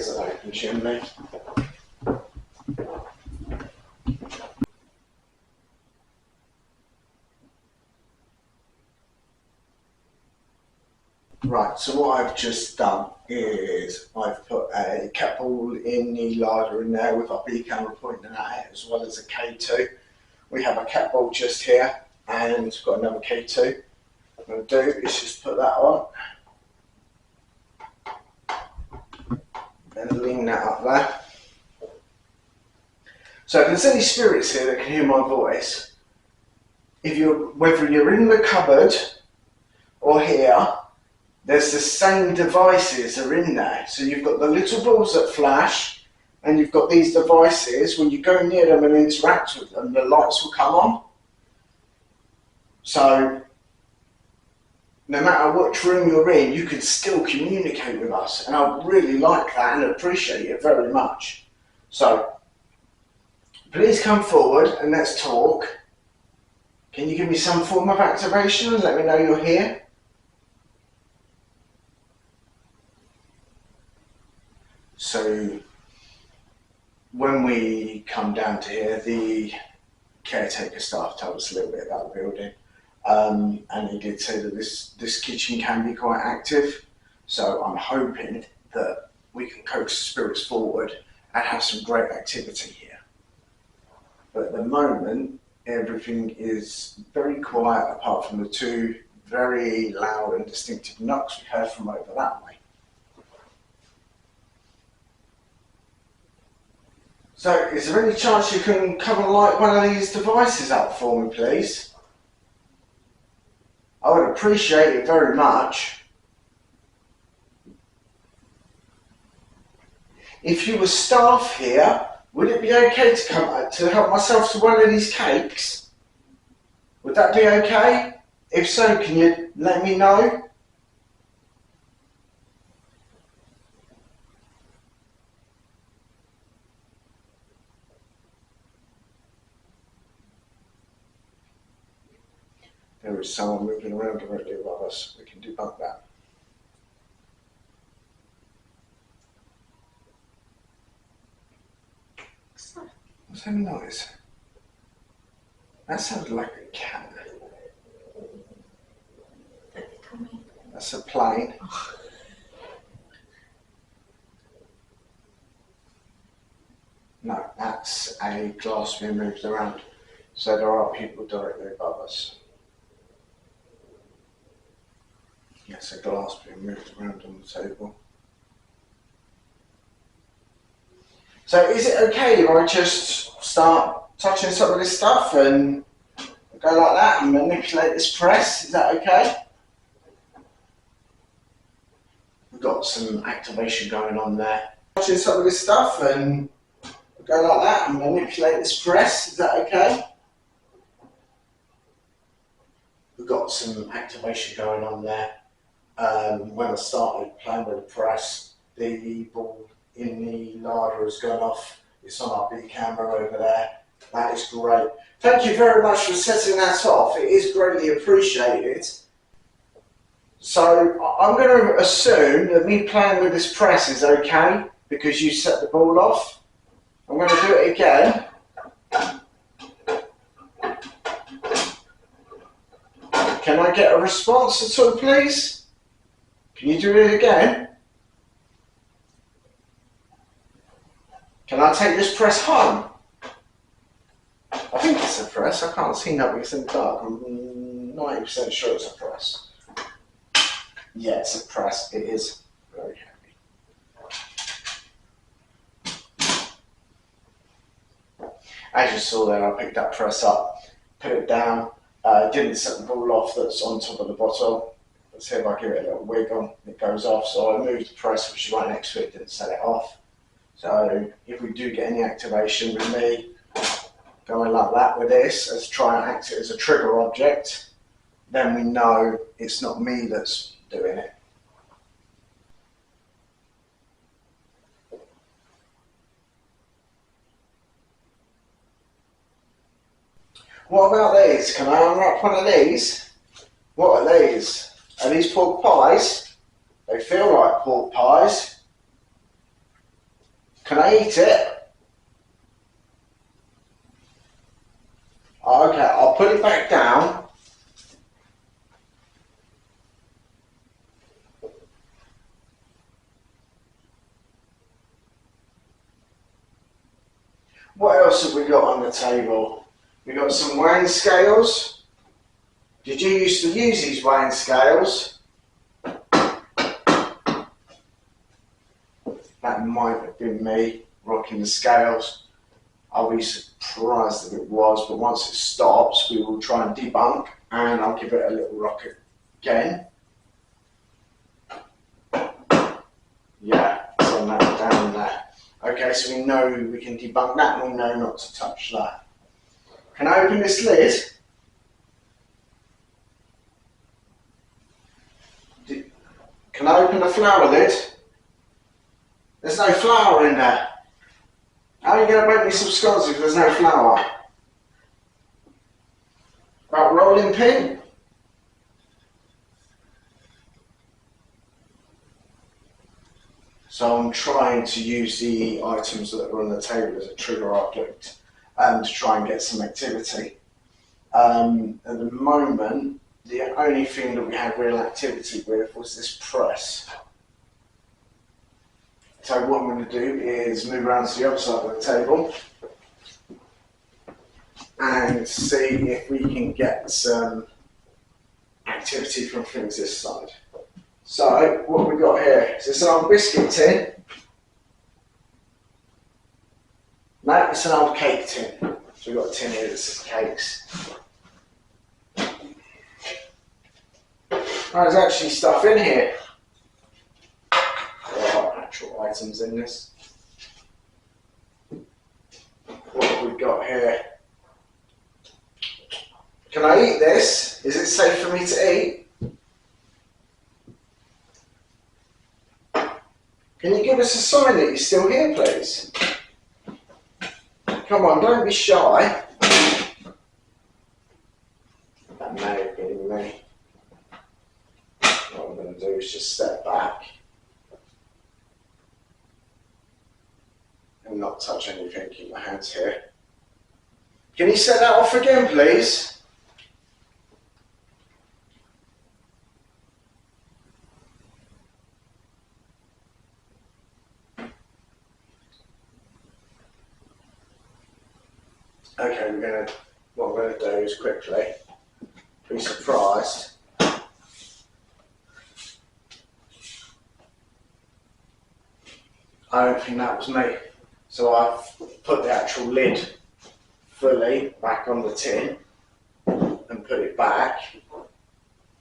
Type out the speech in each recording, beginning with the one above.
is an open chimney. Right, so what I've just done is I've put a cat ball in the larder in there with our B camera pointing at it, as well as a K2. We have a cat ball just here, and we've got another K2. What I'm going to do is just put that on, and lean that up there. So if there's any spirits here that can hear my voice, whether you're in the cupboard or here, there's the same devices are in there. So you've got the little balls that flash, and you've got these devices. When you go near them and interact with them, the lights will come on. So no matter which room you're in, you can still communicate with us. And I really like that and appreciate it very much. So please come forward and let's talk. Can you give me some form of activation and let me know you're here? So when we come down to here, the caretaker staff told us a little bit about the building, and he did say that this kitchen can be quite active. So I'm hoping that we can coax the spirits forward and have some great activity here. But at the moment, everything is very quiet apart from the two very loud and distinctive knocks we heard from over that way. So, is there any chance you can come and light one of these devices up for me, please? I would appreciate it very much. If you were staff here, would it be okay to come to help myself to one of these cakes? Would that be okay? If so, can you let me know? There is someone moving around directly above us. We can debunk that. What's that noise? That sounds like a cat. That's a plane. No, that's a glass being moved around. So there are people directly above us. Yes, a glass being moved around on the table. So is it okay if I just start touching some of this stuff and go like that and manipulate this press? Is that okay? We've got some activation going on there. Touching some of this stuff and go like that and manipulate this press. Is that okay? We've got some activation going on there. When I started playing with the press, the ball in the larder has gone off. It's on our B camera over there. That is great. Thank you very much for setting that off. It is greatly appreciated. So I'm going to assume that me playing with this press is okay because you set the ball off. I'm going to do it again. Can I get a response at all, please? Can you do it again? Can I take this press home? I think it's a press. I can't see nothing. It's in the dark. I'm 90% sure it's a press. Yeah, it's a press. It is very heavy. As you saw there, I picked that press up, put it down. Didn't set the ball off that's on top of the bottle. Let's see if I give it a little wiggle, it goes off. So I moved the press, which is right next to it, didn't set it off. So if we do get any activation with me going like that with this, as try and act it as a trigger object, then we know it's not me that's doing it. What about these? Can I unwrap one of these? What are these? Are these pork pies? They feel like pork pies. Can I eat it? Okay, I'll put it back down. What else have we got on the table? We got some weighing scales. Did you used to use these weighing scales? That might have been me rocking the scales. I'll be surprised if it was, but once it stops, we will try and debunk, and I'll give it a little rock again. Yeah, send that down there. Okay, so we know we can debunk that, and we know not to touch that. Can I open this lid? Can I open the flour lid? There's no flour in there. How are you going to make me some scones if there's no flour? About rolling pin? So I'm trying to use the items that are on the table as a trigger object to try and get some activity. At the moment, the only thing that we had real activity with was this press. So what I'm going to do is move around to the other side of the table and see if we can get some activity from things this side. So what have we got here? Is this an old biscuit tin? No, it's an old cake tin. So we've got a tin here that says cakes. There's actually stuff in here. There are actual items in this. What have we got here? Can I eat this? Is it safe for me to eat? Can you give us a sign that you're still here, please? Come on, don't be shy. That may have been me. What I'm going to do is just step back and not touch anything. Keep my hands here. Can you set that off again, please? Okay, what we're going to do is quickly be surprised. I don't think that was me. So I've put the actual lid fully back on the tin and put it back.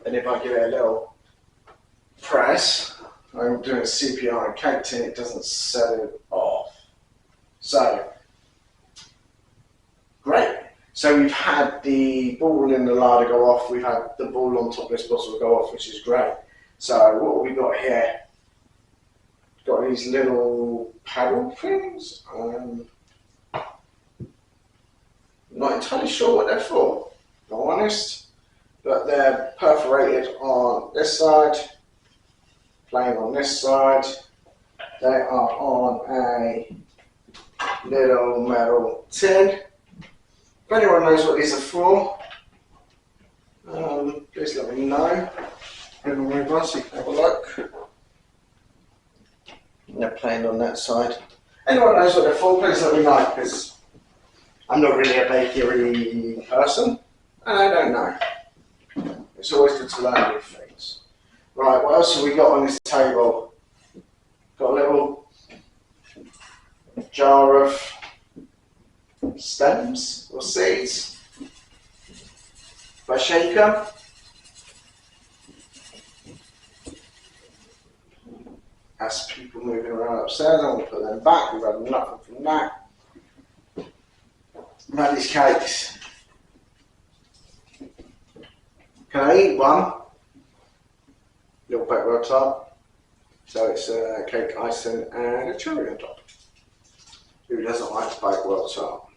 And if I give it a little press, I'm doing a CPR and cake tin, it doesn't set it off. So, great. So we've had the ball in the larder go off, we've had the ball on top of this bottle go off, which is great. So what have we got here? Got these little paddle things. Not entirely sure what they're for, if I'm honest. But they're perforated on this side, plain on this side. They are on a little metal tin. If anyone knows what these are for, please let me know. Everyone move on so you can have a look. They're plain on that side. Anyone knows what they're for, please let me know, because I'm not really a bakery person, and I don't know. It's always good to learn new things. Right, what else have we got on this table? Got a little jar of stems or seeds. If I shake them, that's people moving around upstairs. I'm going to put them back. We've had nothing from that. We've had these cakes. Can I eat one? Little backroll top. So it's a cake icing and a cherry on top. Who doesn't like the backroll top?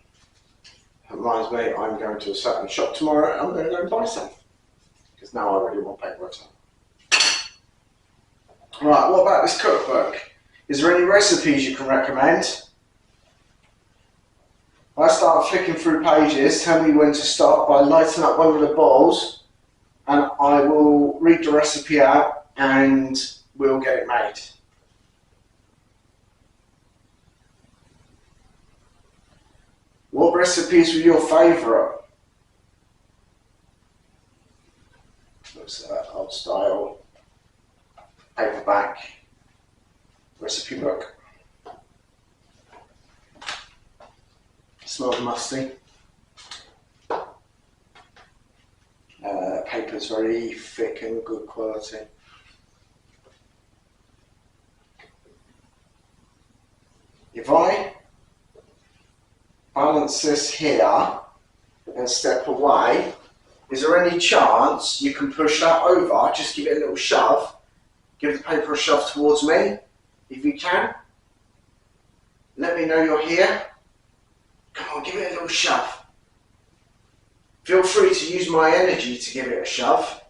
That reminds me, I'm going to a certain shop tomorrow and I'm going to go and buy some. Because now I really want backroll top. Right, what about this cookbook? Is there any recipes you can recommend? If I start flicking through pages, tell me when to stop by lighting up one of the balls, and I will read the recipe out and we'll get it made. What recipes were your favourite? Looks like that old style paperback recipe book. Smells musty. Paper's very thick and good quality. If I balance this here and step away, is there any chance you can push that over? Just give it a little shove. Give the paper a shove towards me, if you can. Let me know you're here. Come on, give it a little shove. Feel free to use my energy to give it a shove.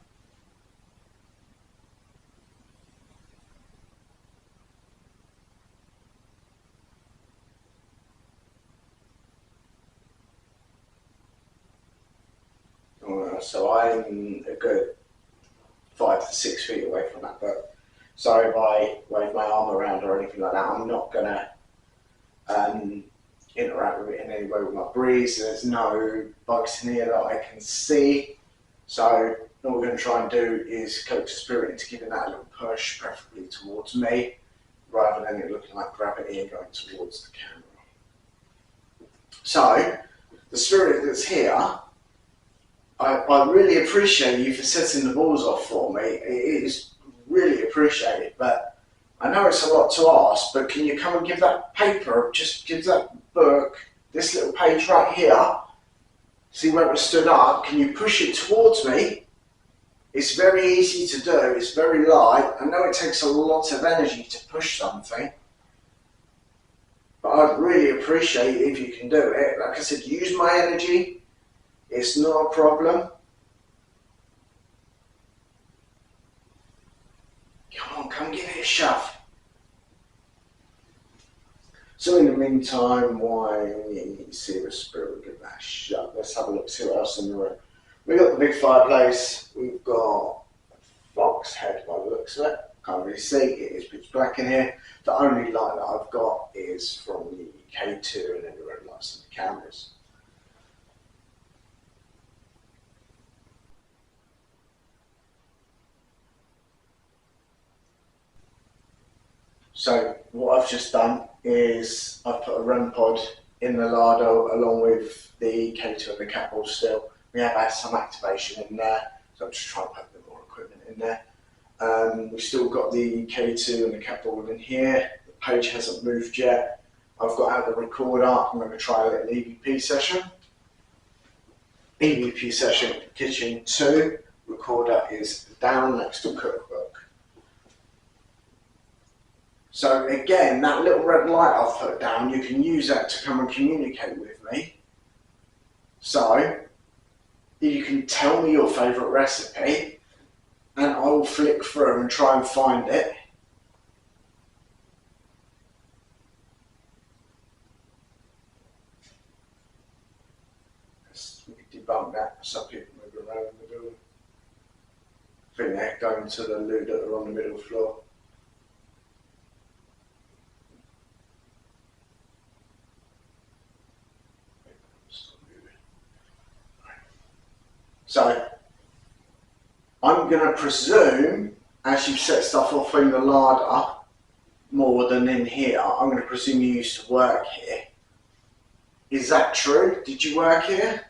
So I'm a good 5 to 6 feet away from that book. So if I wave my arm around or anything like that, I'm not going to interact with it in any way with my breeze. There's no bugs in here that I can see. So all we're going to try and do is coax the spirit into giving that a little push, preferably towards me, rather than it looking like gravity and going towards the camera. So the spirit that's here, I really appreciate you for setting the balls off for me. It is really appreciated, but I know it's a lot to ask, but can you come and give that paper, just give that book, this little page right here, see where it stood up, can you push it towards me? It's very easy to do, it's very light. I know it takes a lot of energy to push something, but I'd really appreciate it if you can do it. Like I said, use my energy. It's not a problem. Come on, come give it a shove. So in the meantime, while you see the spirit will give that a shove, let's have a look, see what else in the room. We've got the big fireplace, we've got a fox head by the looks of it. Can't really see, it is pitch black in here. The only light that I've got is from the K2 and then the red lights and the cameras. So what I've just done is I've put a REM pod in the larder along with the K2 and the cat ball still. We have had some activation in there, so I'm just trying to put a bit more equipment in there. We've still got the K2 and the cat ball in here. The page hasn't moved yet. I've got out the recorder. I'm going to try a little EVP session. EVP session kitchen 2. Recorder is down next to cookbook. So again, that little red light I've put down, you can use that to come and communicate with me. So you can tell me your favourite recipe and I will flick through and try and find it. We can debunk that. Some people move around in the building. I think they're going to the loo that are on the middle floor. So I'm going to presume, as you've set stuff off in the larder more than in here, I'm going to presume you used to work here. Is that true? Did you work here?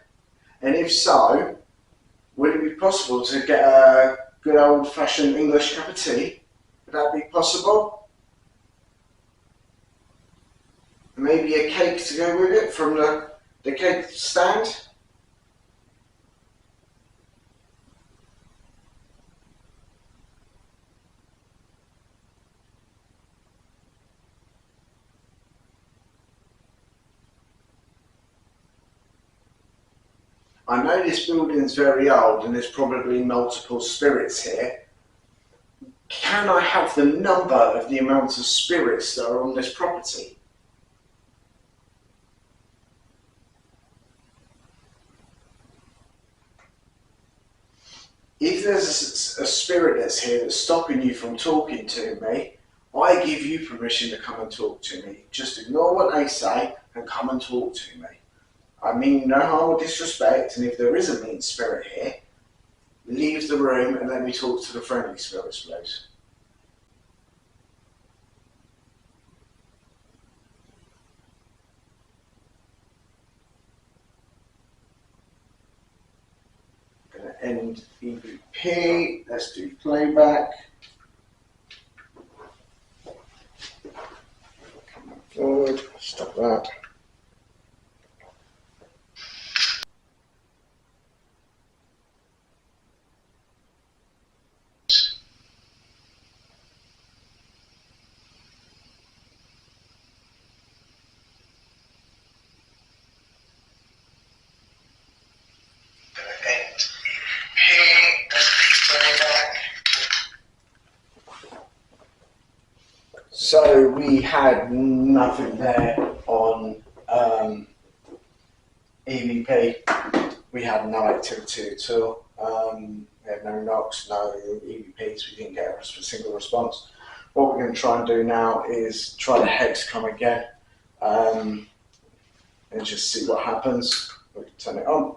And if so, would it be possible to get a good old-fashioned English cup of tea? Would that be possible? Maybe a cake to go with it from the cake stand? I know this building's very old and there's probably multiple spirits here, can I have the number of the amount of spirits that are on this property? If there's a spirit that's here that's stopping you from talking to me, I give you permission to come and talk to me. Just ignore what they say and come and talk to me. I mean no harm or disrespect, and if there is a mean spirit here, leave the room and let me talk to the friendly spirits, please. I'm going to end EVP. Let's do playback. Come forward. Stop that. So we had nothing there on EVP. We had no activity at all. We had no knocks, no EVPs. We didn't get a single response. What we're going to try and do now is try the hex come again and just see what happens. We can turn it on.